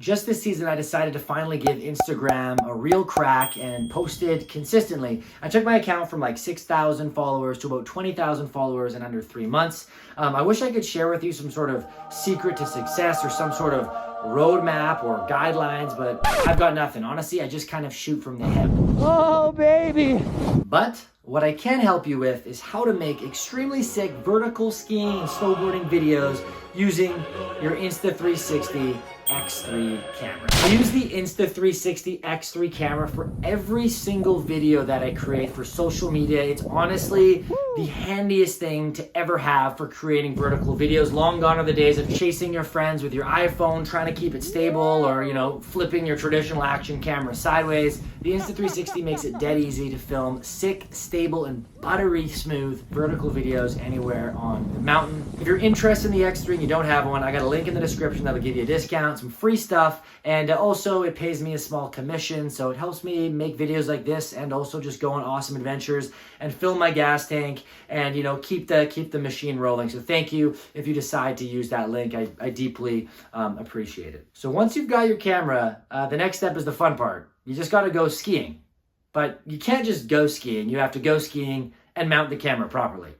just this season, I decided to finally give Instagram a real crack and posted consistently. I took my account from like 6,000 followers to about 20,000 followers in under 3 months. I wish I could share with you some sort of secret to success or some sort of roadmap or guidelines, but I've got nothing. Honestly, I just kind of shoot from the hip. Oh, baby. But what I can help you with is how to make extremely sick vertical skiing and snowboarding videos using your Insta360 X3 camera. I use the Insta360 X3 camera for every single video that I create for social media. It's honestly the handiest thing to ever have for creating vertical videos. Long gone are the days of chasing your friends with your iPhone, trying to keep it stable, or flipping your traditional action camera sideways. The Insta360 makes it dead easy to film sick, stable, and buttery smooth vertical videos anywhere on the mountain. If you're interested in the X3 and you don't have one, I got a link in the description that'll give you a discount, some free stuff, and also it pays me a small commission, so it helps me make videos like this and also just go on awesome adventures and fill my gas tank and keep the machine rolling. So thank you if you decide to use that link. I deeply appreciate it. So once you've got your camera, the next step is the fun part. You just got to go skiing. But you can't just go skiing. You have to go skiing and mount the camera properly.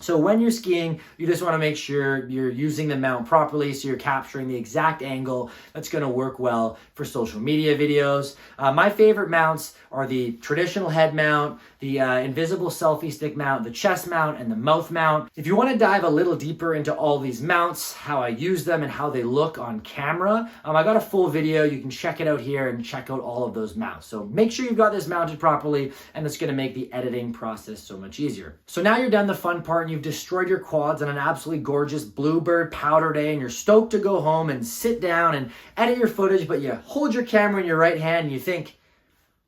So when you're skiing, you just want to make sure you're using the mount properly so you're capturing the exact angle that's going to work well for social media videos. My favorite mounts are the traditional head mount, the invisible selfie stick mount, the chest mount, and the mouth mount. If you want to dive a little deeper into all these mounts, how I use them and how they look on camera, I got a full video. You can check it out here and check out all of those mounts. So make sure you've got this mounted properly, and it's going to make the editing process so much easier. So now you're done the fun part and you've destroyed your quads on an absolutely gorgeous bluebird powder day, and you're stoked to go home and sit down and edit your footage, but you hold your camera in your right hand and you think,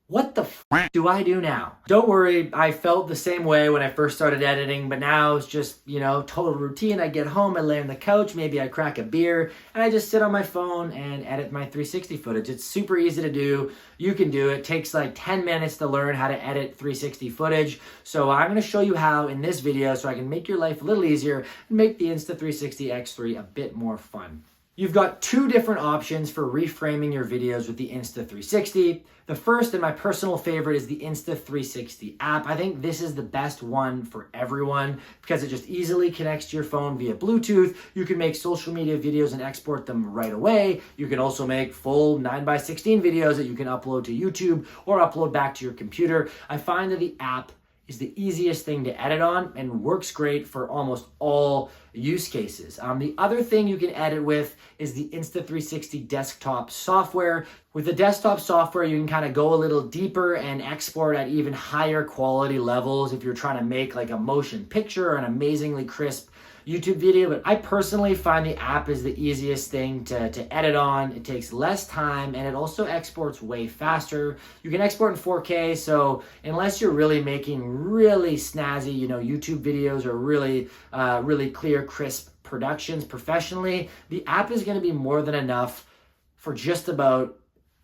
what the f do I do now? Don't worry, I felt the same way when I first started editing, but now it's just, total routine. I get home, I lay on the couch, maybe I crack a beer, and I just sit on my phone and edit my 360 footage. It's super easy to do. You can do it. It takes like 10 minutes to learn how to edit 360 footage. So I'm going to show you how in this video so I can make your life a little easier and make the Insta360 X3 a bit more fun. You've got two different options for reframing your videos with the Insta360. The first and my personal favorite is the Insta360 app. I think this is the best one for everyone because it just easily connects to your phone via Bluetooth. You can make social media videos and export them right away. You can also make full 9:16 videos that you can upload to YouTube or upload back to your computer. I find that the app is the easiest thing to edit on and works great for almost all use cases. The other thing you can edit with is the Insta360 desktop software. With the desktop software, you can kind of go a little deeper and export at even higher quality levels if you're trying to make like a motion picture or an amazingly crisp YouTube video. But I personally find the app is the easiest thing to edit on. It takes less time and it also exports way faster. You can export in 4K, so unless you're really making really snazzy, YouTube videos or really clear, crisp productions professionally, the app is going to be more than enough for just about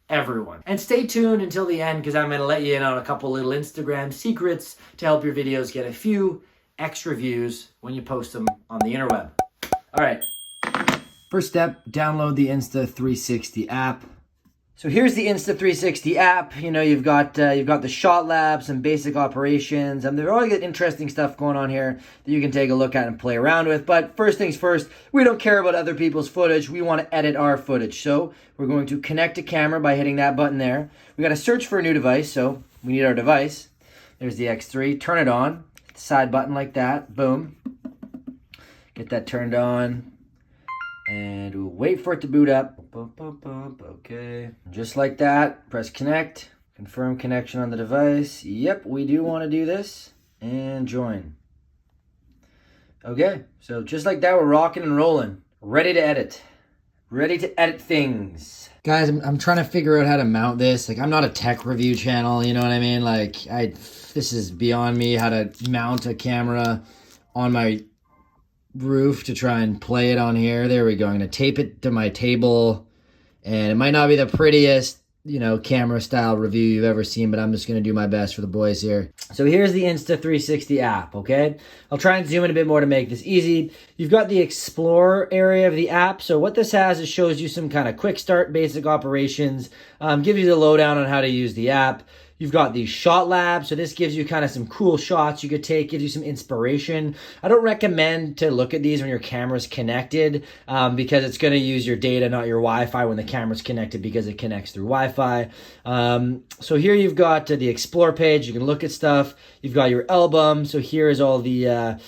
everyone. And stay tuned until the end because I'm going to let you in on a couple little Instagram secrets to help your videos get a few extra views when you post them on the interweb. All right. First step, download the Insta360 app. So here's the Insta360 app. You've got the shot lab, some basic operations, and there's all good interesting stuff going on here that you can take a look at and play around with. But first things first, we don't care about other people's footage. We want to edit our footage. So we're going to connect a camera by hitting that button there. We got to search for a new device, so we need our device. There's the X3. Turn it on. Side button like that. Boom. Get that turned on. And we'll wait for it to boot up. Okay. Just like that. Press connect. Confirm connection on the device. Yep, we do want to do this. And join. Okay. So just like that, we're rocking and rolling. Ready to edit. Ready to edit things. Guys, I'm trying to figure out how to mount this. Like, I'm not a tech review channel, you know what I mean? Like, this is beyond me, how to mount a camera on my roof to try and play it on here. There we go. I'm going to tape it to my table, and it might not be the prettiest, camera style review you've ever seen, but I'm just going to do my best for the boys here. So here's the Insta360 app, okay? I'll try and zoom in a bit more to make this easy. You've got the Explorer area of the app. So what this has is shows you some kind of quick start, basic operations, gives you the lowdown on how to use the app. You've got the Shot Lab, so this gives you kind of some cool shots you could take, gives you some inspiration. I don't recommend to look at these when your camera's connected because it's going to use your data, not your Wi-Fi when the camera's connected because it connects through Wi-Fi. So here you've got the Explore page. You can look at stuff. You've got your album. So here's all the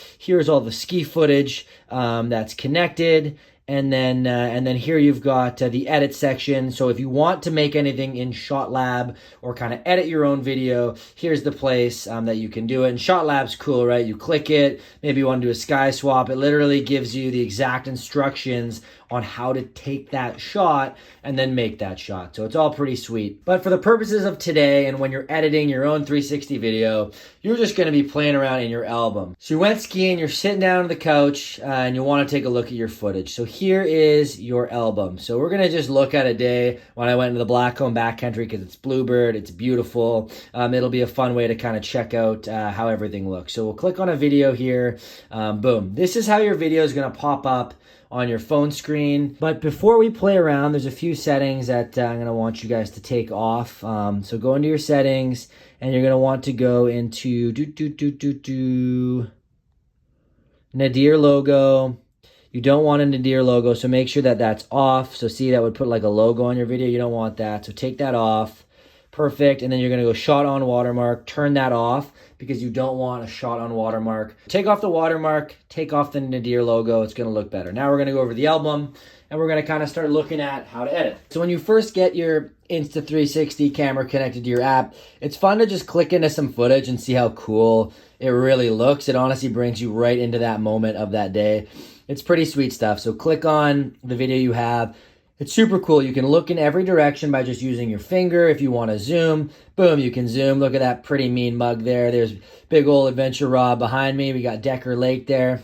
ski footage that's connected. And then here you've got the edit section. So if you want to make anything in Shot Lab or kind of edit your own video, here's the place that you can do it. And Shot Lab's cool, right? You click it, maybe you want to do a sky swap. It literally gives you the exact instructions on how to take that shot and then make that shot. So it's all pretty sweet. But for the purposes of today and when you're editing your own 360 video, you're just gonna be playing around in your album. So you went skiing, you're sitting down on the couch and you wanna take a look at your footage. So here is your album. So we're gonna just look at a day when I went into the Blackcomb backcountry because it's bluebird, it's beautiful. It'll be a fun way to kind of check out how everything looks. So we'll click on a video here, boom. This is how your video is gonna pop up on your phone screen. But before we play around, there's a few settings that I'm gonna want you guys to take off. So go into your settings and you're gonna want to go into Nadir logo. You don't want a Nadir logo, so make sure that that's off. So see, that would put like a logo on your video. You don't want that, so take that off. Perfect. And then you're going to go shot on watermark, turn that off because you don't want a shot on watermark. Take off the watermark, take off the Nadir logo. It's going to look better. Now we're going to go over the album and we're going to kind of start looking at how to edit. So when you first get your Insta360 camera connected to your app, it's fun to just click into some footage and see how cool it really looks. It honestly brings you right into that moment of that day. It's pretty sweet stuff. So click on the video you have. It's super cool. You can look in every direction by just using your finger. If you want to zoom, boom, you can zoom. Look at that pretty mean mug there. There's big old Adventure Rob behind me. We got Decker Lake there.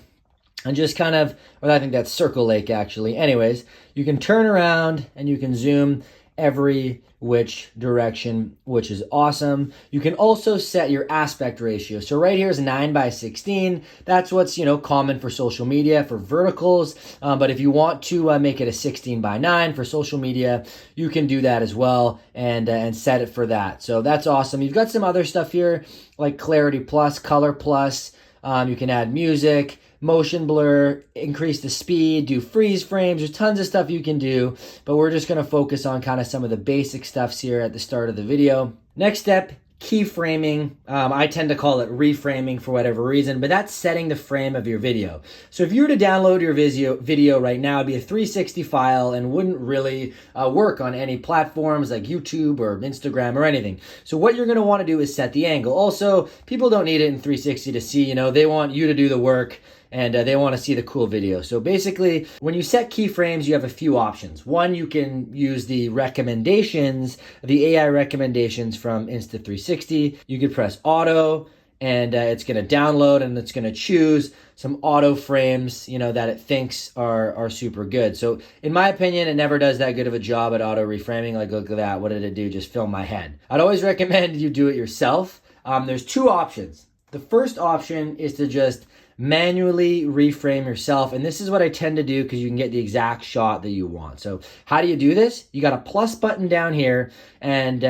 And just kind of, well, I think that's Circle Lake actually. Anyways, you can turn around and you can zoom every which direction, which is awesome. You can also set your aspect ratio. So right here is 9:16. That's what's, common for social media, for verticals. But if you want to make it a 16:9 for social media, you can do that as well and set it for that. So that's awesome. You've got some other stuff here like clarity plus, color plus. You can add music, motion blur, increase the speed, do freeze frames. There's tons of stuff you can do, but we're just going to focus on kind of some of the basic stuffs here at the start of the video. Next step, keyframing. I tend to call it reframing for whatever reason, but that's setting the frame of your video. So if you were to download your video right now, it'd be a 360 file and wouldn't really work on any platforms like YouTube or Instagram or anything. So what you're going to want to do is set the angle. Also, people don't need it in 360 to see, they want you to do the work and they want to see the cool video. So basically, when you set keyframes, you have a few options. One, you can use the recommendations, the AI recommendations from Insta360. You could press auto, and it's going to download, and it's going to choose some auto frames, that it thinks are super good. So in my opinion, it never does that good of a job at auto reframing. Like, look at that. What did it do? Just film my head. I'd always recommend you do it yourself. There's two options. The first option is to just manually reframe yourself, and this is what I tend to do because you can get the exact shot that you want. So how do you do this? You got a plus button down here, and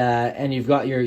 you've got your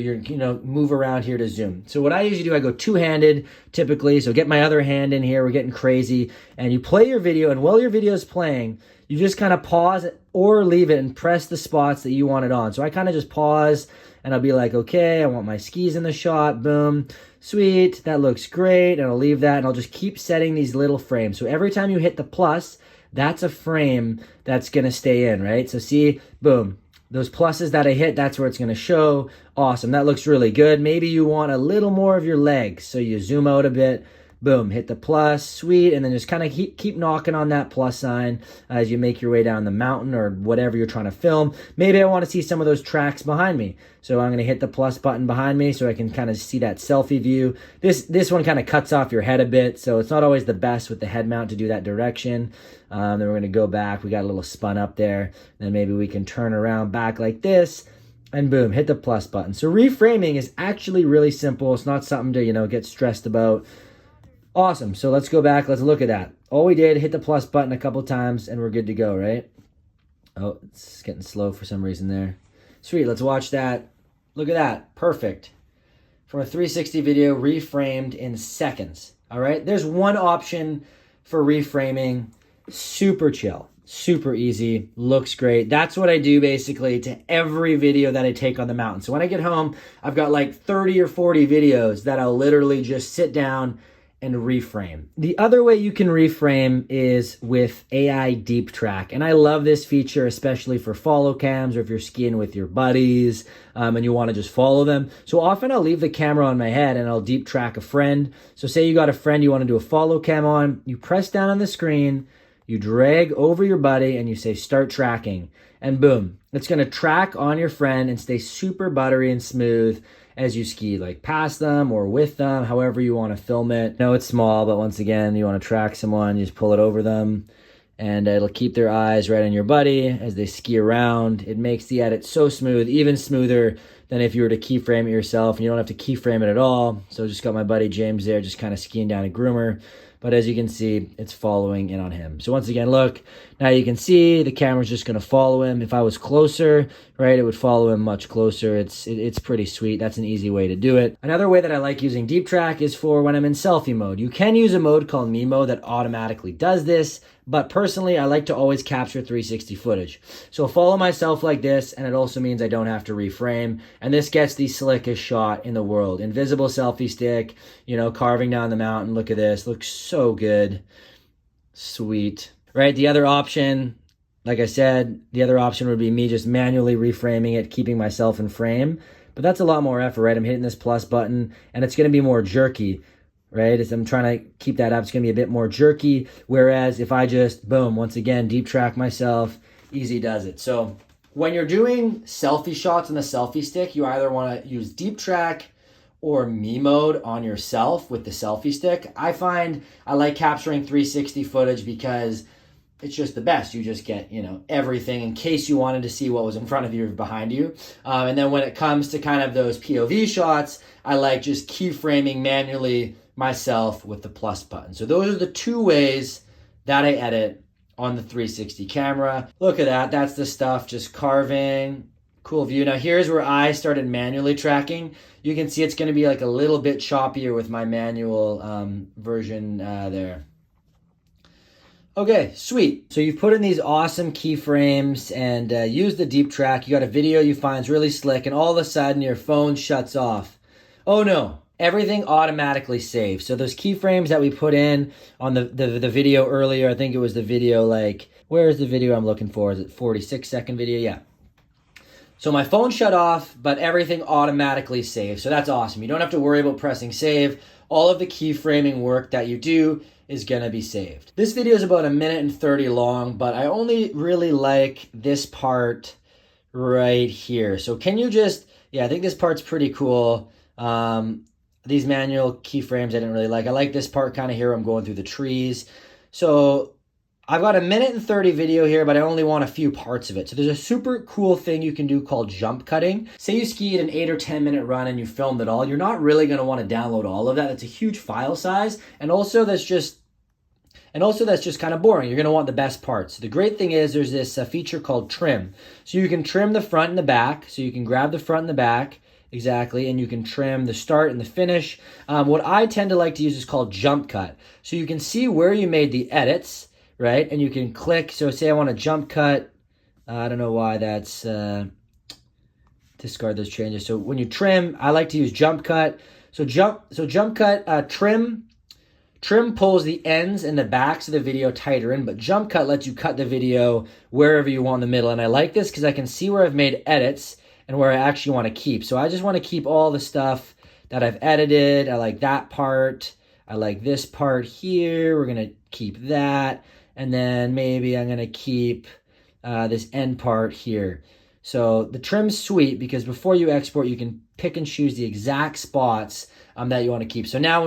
move around here to zoom. So what I usually do, I go two-handed typically. So get my other hand in here. We're getting crazy, and you play your video, and while your video is playing, you just kind of pause it or leave it and press the spots that you want it on. So I kind of just pause, and I'll be like, okay, I want my skis in the shot. Boom. Sweet, that looks great, and I'll leave that, and I'll just keep setting these little frames. So every time you hit the plus, that's a frame that's going to stay in, right? So see, boom, those pluses that I hit, that's where it's going to show. Awesome, that looks really good. Maybe you want a little more of your legs, so you zoom out a bit. Boom, hit the plus, sweet, and then just kind of keep knocking on that plus sign as you make your way down the mountain or whatever you're trying to film. Maybe I want to see some of those tracks behind me. So I'm going to hit the plus button behind me so I can kind of see that selfie view. This one kind of cuts off your head a bit, so it's not always the best with the head mount to do that direction. Then we're going to go back. We got a little spun up there. Then maybe we can turn around back like this. and boom, hit the plus button. So reframing is actually really simple. It's not something to, get stressed about. Awesome. So let's go back. Let's look at that. All we did, hit the plus button a couple times and we're good to go, right? Oh, it's getting slow for some reason there. Sweet. Let's watch that. Look at that. Perfect. From a 360 video, reframed in seconds. All right. There's one option for reframing. Super chill. Super easy. Looks great. That's what I do basically to every video that I take on the mountain. So when I get home, I've got like 30 or 40 videos that I'll literally just sit down and reframe. The other way you can reframe is with AI Deep Track. And I love this feature, especially for follow cams or if you're skiing with your buddies and you want to just follow them. So often I'll leave the camera on my head and I'll deep track a friend. So say you got a friend you want to do a follow cam on, you press down on the screen, you drag over your buddy and you say start tracking, and boom, it's going to track on your friend and stay super buttery and smooth as you ski, like past them or with them, however you want to film it. I know it's small, but once again, you want to track someone, you just pull it over them and it'll keep their eyes right on your buddy as they ski around. It makes the edit so smooth, even smoother than if you were to keyframe it yourself, and you don't have to keyframe it at all. So just got my buddy James there, just kind of skiing down a groomer. But as you can see, it's following in on him. So once again, look, now you can see the camera's just gonna follow him. If I was closer, right, it would follow him much closer. It's pretty sweet. That's an easy way to do it. Another way that I like using Deep Track is for when I'm in selfie mode. You can use a mode called Me Mode that automatically does this, but personally, I like to always capture 360 footage. So follow myself like this, and it also means I don't have to reframe. And this gets the slickest shot in the world. Invisible selfie stick, carving down the mountain. Look at this. Looks so good. Sweet. Right? The other option, like I said, the other option would be me just manually reframing it, keeping myself in frame. But that's a lot more effort, right? I'm hitting this plus button, and it's going to be more jerky. Right? As I'm trying to keep that up, it's going to be a bit more jerky. Whereas if I just, boom, once again, deep track myself, easy does it. So when you're doing selfie shots on the selfie stick, you either want to use Deep Track or Me Mode on yourself with the selfie stick. I find I like capturing 360 footage because it's just the best. You just get, everything in case you wanted to see what was in front of you or behind you. And then when it comes to kind of those POV shots, I like just keyframing manually myself with the plus button. So those are the two ways that I edit on the 360 camera. Look at that. That's the stuff, just carving. Cool view. Now here's where I started manually tracking. You can see it's going to be like a little bit choppier with my manual version there. Okay, sweet. So you've put in these awesome keyframes and used the Deep Track. You got a video you find is really slick, and all of a sudden your phone shuts off. Oh no. Everything automatically saves. So those keyframes that we put in on the video earlier, I think it was the video where is the video I'm looking for? Is it 46-second video? Yeah. So my phone shut off, but everything automatically saves. So that's awesome. You don't have to worry about pressing save. All of the keyframing work that you do is going to be saved. This video is about 1:30 long, but I only really like this part right here. So can you just, I think this part's pretty cool. These manual keyframes I didn't really like. I like this part kind of here. I'm going through the trees. So I've got 1:30 video here, but I only want a few parts of it. So there's a super cool thing you can do called jump cutting. Say you skied an 8 or 10 minute run and you filmed it all. You're not really going to want to download all of that. That's a huge file size. And also that's just kind of boring. You're going to want the best parts. The great thing is there's this feature called trim. So you can trim the front and the back. So you can grab the front and the back. Exactly, and you can trim the start and the finish. What I tend to like to use is called jump cut. So you can see where you made the edits, right? And you can click. So say I want to jump cut. I don't know why that's discard those changes. So when you trim, I like to use jump cut. So jump cut, trim pulls the ends and the backs of the video tighter in, but jump cut lets you cut the video wherever you want in the middle. And I like this because I can see where I've made edits and where I actually want to keep. So I just want to keep all the stuff that I've edited. I like that part. I like this part here. We're going to keep that. And then maybe I'm going to keep this end part here. So the trim's sweet because before you export, you can pick and choose the exact spots that you want to keep. So now,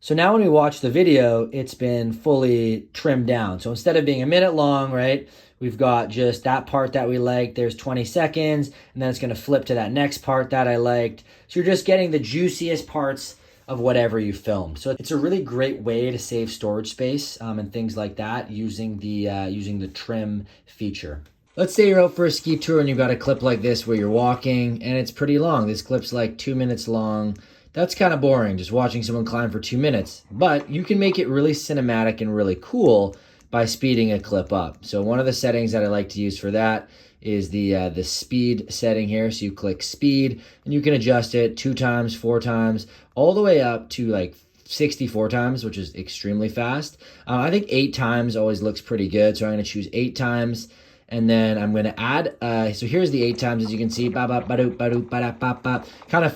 So now when we watch the video, it's been fully trimmed down. So instead of being a minute long, right, we've got just that part that we liked. There's 20 seconds, and then it's going to flip to that next part that I liked. So you're just getting the juiciest parts of whatever you filmed. So it's a really great way to save storage space and things like that using the trim feature. Let's say you're out for a ski tour and you've got a clip like this where you're walking and it's pretty long. This clip's like 2 minutes long. That's kind of boring, just watching someone climb for 2 minutes. But you can make it really cinematic and really cool by speeding a clip up. So one of the settings that I like to use for that is the speed setting here. So you click speed and you can adjust it 2 times, 4 times, all the way up to like 64 times, which is extremely fast. I think 8 times always looks pretty good. So I'm going to choose 8 times. And then I'm going to add, so here's the 8 times, as you can see, kind of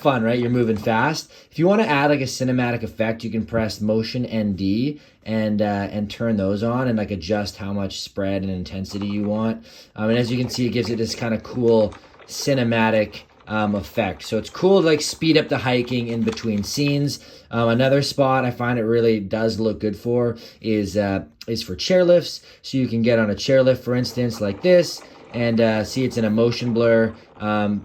fun, right? You're moving fast. If you want to add like a cinematic effect, you can press Motion ND and turn those on and like adjust how much spread and intensity you want. And as you can see, it gives it this kind of cool cinematic effect. So it's cool to like speed up the hiking in between scenes. Another spot I find it really does look good for is for chairlifts. So you can get on a chairlift, for instance, like this, and see it's in a motion blur,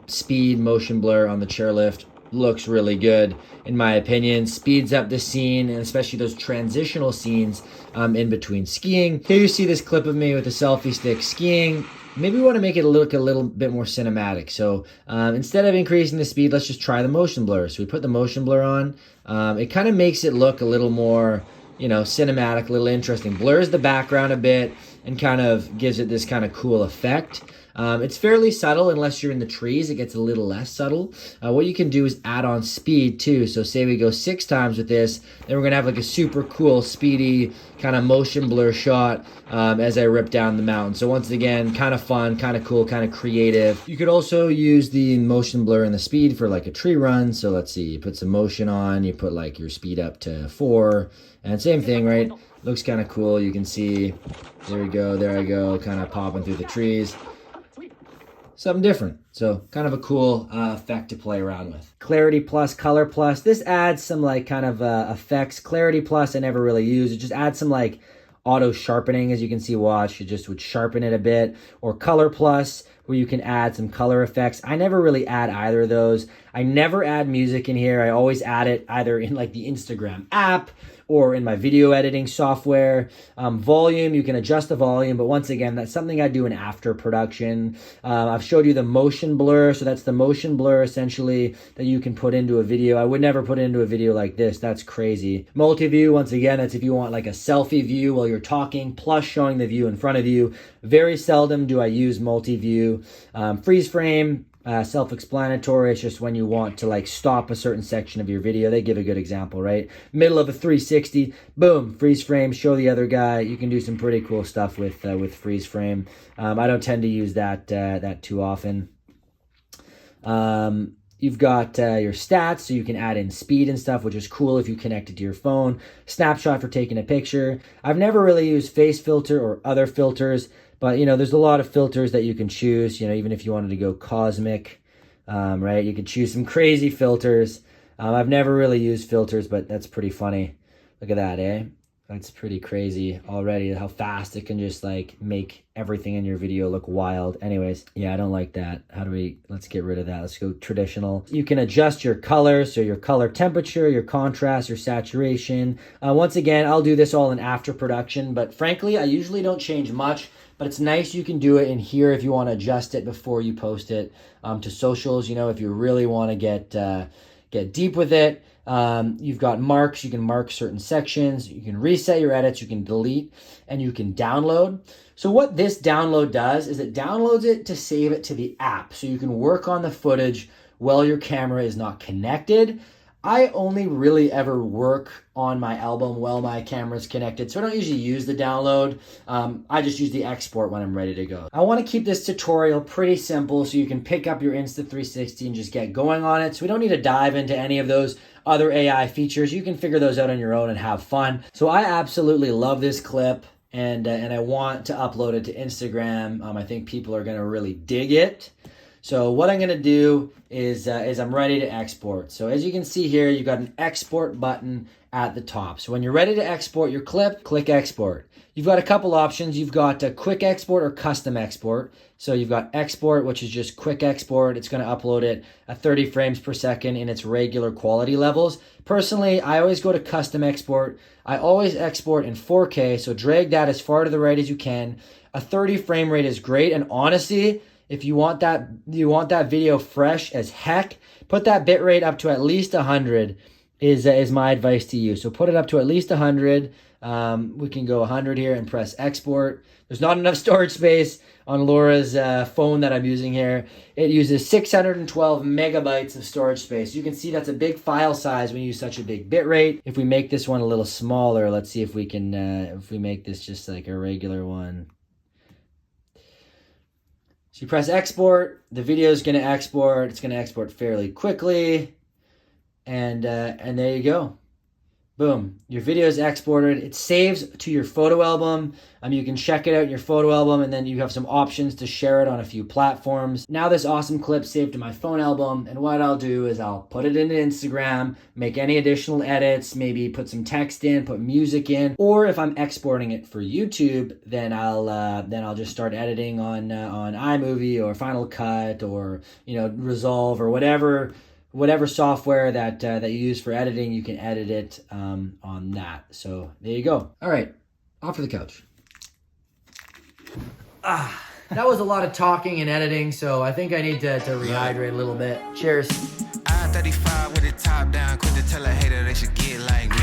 speed motion blur on the chairlift. Looks really good, in my opinion. Speeds up the scene, and especially those transitional scenes in between skiing. Here you see this clip of me with a selfie stick skiing. Maybe we want to make it look a little bit more cinematic. So instead of increasing the speed, let's just try the motion blur. So we put the motion blur on. It kind of makes it look a little more, cinematic, a little interesting. Blurs the background a bit and kind of gives it this kind of cool effect. It's fairly subtle unless you're in the trees. It gets a little less subtle. What you can do is add on speed too. So say we go 6 times with this, then we're going to have like a super cool, speedy kind of motion blur shot as I rip down the mountain. So once again, kind of fun, kind of cool, kind of creative. You could also use the motion blur and the speed for like a tree run. So let's see, you put some motion on, you put like your speed up to 4, and same thing, right? Looks kind of cool. You can see, there we go, there I go, kind of popping through the trees. Something different. So kind of a cool effect to play around with. Clarity plus, color plus. This adds some like kind of effects. Clarity plus I never really use. It just adds some like auto sharpening, as you can see, watch. It just would sharpen it a bit. Or color plus, where you can add some color effects. I never really add either of those. I never add music in here. I always add it either in like the Instagram app or in my video editing software. Volume, you can adjust the volume, but once again, that's something I do in after production. I've showed you the motion blur, so that's the motion blur essentially that you can put into a video. I would never put it into a video like this, that's crazy. Multi-view, once again, that's if you want like a selfie view while you're talking, plus showing the view in front of you. Very seldom do I use multi-view. Freeze frame, self-explanatory. It's just when you want to like stop a certain section of your video. They give a good example, right? Middle of a 360, boom, freeze frame, show the other guy. You can do some pretty cool stuff with freeze frame. I don't tend to use that too often. You've got your stats, so you can add in speed and stuff, which is cool if you connect it to your phone. Snapshot for taking a picture. I've never really used face filter or other filters, but, there's a lot of filters that you can choose, even if you wanted to go cosmic, right? You could choose some crazy filters. I've never really used filters, but that's pretty funny. Look at that, eh? That's pretty crazy already, how fast it can just like make everything in your video look wild. Anyways, yeah, I don't like that. Let's get rid of that. Let's go traditional. You can adjust your color, so your color temperature, your contrast, your saturation. Once again, I'll do this all in after production, but frankly, I usually don't change much. But it's nice you can do it in here if you want to adjust it before you post it to socials. If you really want to get deep with it. You've got marks. You can mark certain sections. You can reset your edits. You can delete, and you can download. So what this download does is it downloads it to save it to the app, so you can work on the footage while your camera is not connected. I only really ever work on my album while my camera is connected, so I don't usually use the download. I just use the export when I'm ready to go. I want to keep this tutorial pretty simple so you can pick up your Insta360 and just get going on it. So we don't need to dive into any of those other AI features. You can figure those out on your own and have fun. So I absolutely love this clip, and I want to upload it to Instagram. I think people are going to really dig it. So what I'm going to do is I'm ready to export. So as you can see here, you've got an export button at the top. So when you're ready to export your clip, click export. You've got a couple options. You've got a quick export or custom export. So you've got export, which is just quick export. It's going to upload it at 30 frames per second in its regular quality levels. Personally, I always go to custom export. I always export in 4K, so drag that as far to the right as you can. A 30 frame rate is great, and honestly, if you want that video fresh as heck, put that bit rate up to at least 100 is my advice to you. So put it up to at least 100. We can go 100 here and press export. There's not enough storage space on Laura's phone that I'm using here. It uses 612 megabytes of storage space. You can see that's a big file size when you use such a big bit rate. If we make this one a little smaller, let's see if we can, if we make this just like a regular one. So you press export, the video is going to export. It's going to export fairly quickly. And there you go. Boom, your video is exported. It saves to your photo album. You can check it out in your photo album, and then you have some options to share it on a few platforms. Now this awesome clip saved to my phone album, and what I'll do is I'll put it into Instagram, make any additional edits, maybe put some text in, put music in, or if I'm exporting it for YouTube, then I'll just start editing on iMovie or Final Cut or Resolve or whatever software that you use for editing. You can edit it on that. So there you go. All right, off to the couch. That was a lot of talking and editing, so I think I need to rehydrate a little bit. Cheers. I-35 with the top down, quit to tell a hater they should get like me.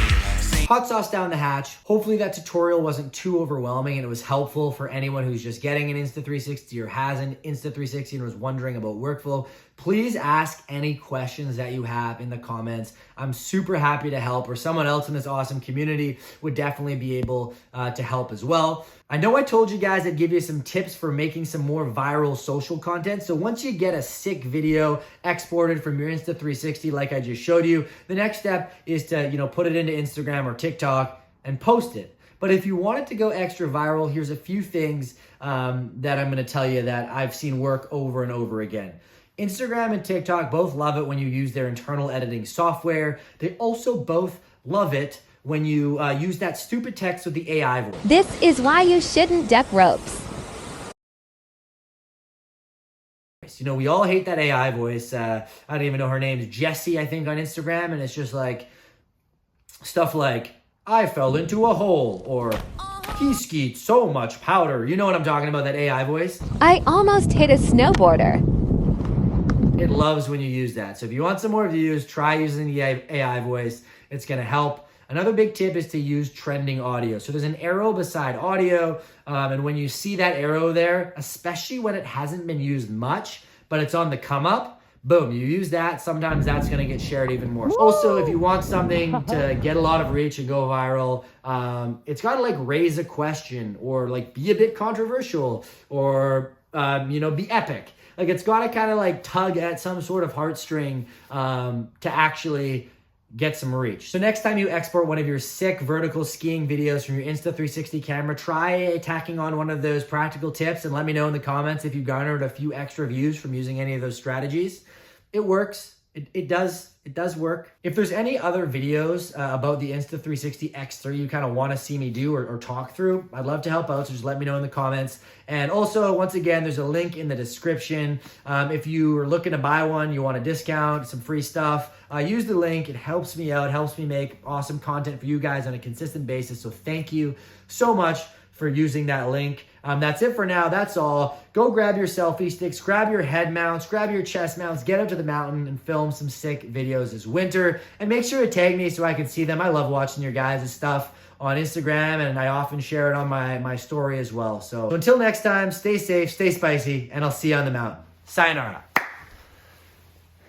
Hot sauce down the hatch. Hopefully that tutorial wasn't too overwhelming and it was helpful for anyone who's just getting an Insta360 or has an Insta360 and was wondering about workflow. Please ask any questions that you have in the comments. I'm super happy to help, or someone else in this awesome community would definitely be able to help as well. I know I told you guys I'd give you some tips for making some more viral social content. So once you get a sick video exported from your Insta360 like I just showed you, the next step is to put it into Instagram or TikTok and post it. But if you want it to go extra viral, here's a few things that I'm going to tell you that I've seen work over and over again. Instagram and TikTok both love it when you use their internal editing software. They also both love it when you use that stupid text with the AI voice. This is why you shouldn't duck ropes. We all hate that AI voice. I don't even know her name is Jessie, I think, on Instagram, and it's just like stuff like, I fell into a hole, or he skied so much powder. You know what I'm talking about, that AI voice? I almost hit a snowboarder. It loves when you use that. So if you want some more views, try using the AI voice. It's going to help. Another big tip is to use trending audio. So there's an arrow beside audio, and when you see that arrow there, especially when it hasn't been used much, but it's on the come up, boom, you use that. Sometimes that's going to get shared even more. Also, if you want something to get a lot of reach and go viral, it's got to like raise a question or like be a bit controversial or, be epic. Like it's got to kind of like tug at some sort of heartstring to actually get some reach. So next time you export one of your sick vertical skiing videos from your Insta360 camera, try tacking on one of those practical tips and let me know in the comments if you garnered a few extra views from using any of those strategies. It works. It does work. If there's any other videos about the Insta360 X3 you kind of want to see me do or talk through, I'd love to help out, so just let me know in the comments. And also, once again, there's a link in the description. If you are looking to buy one, you want a discount, some free stuff, use the link. It helps me out, helps me make awesome content for you guys on a consistent basis. So thank you so much for using that link. That's it for now. That's all. Go grab your selfie sticks, grab your head mounts, grab your chest mounts, get up to the mountain and film some sick videos this winter. And make sure to tag me so I can see them. I love watching your guys' stuff on Instagram, and I often share it on my story as well. So until next time, stay safe, stay spicy, and I'll see you on the mountain. Sayonara.